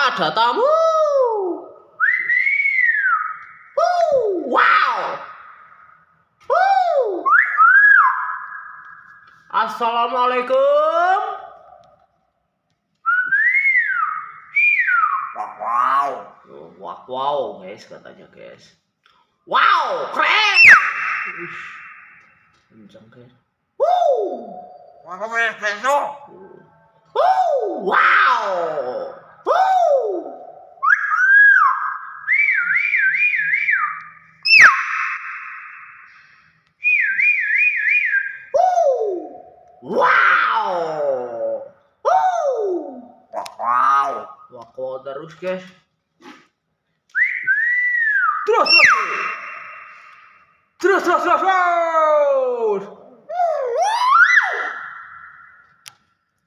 ada tamu. Wow. Assalamualaikum. Wow, guys, katanya guys. Wow, keren. Kencang guys. Wow. Wow terus guys. Terus.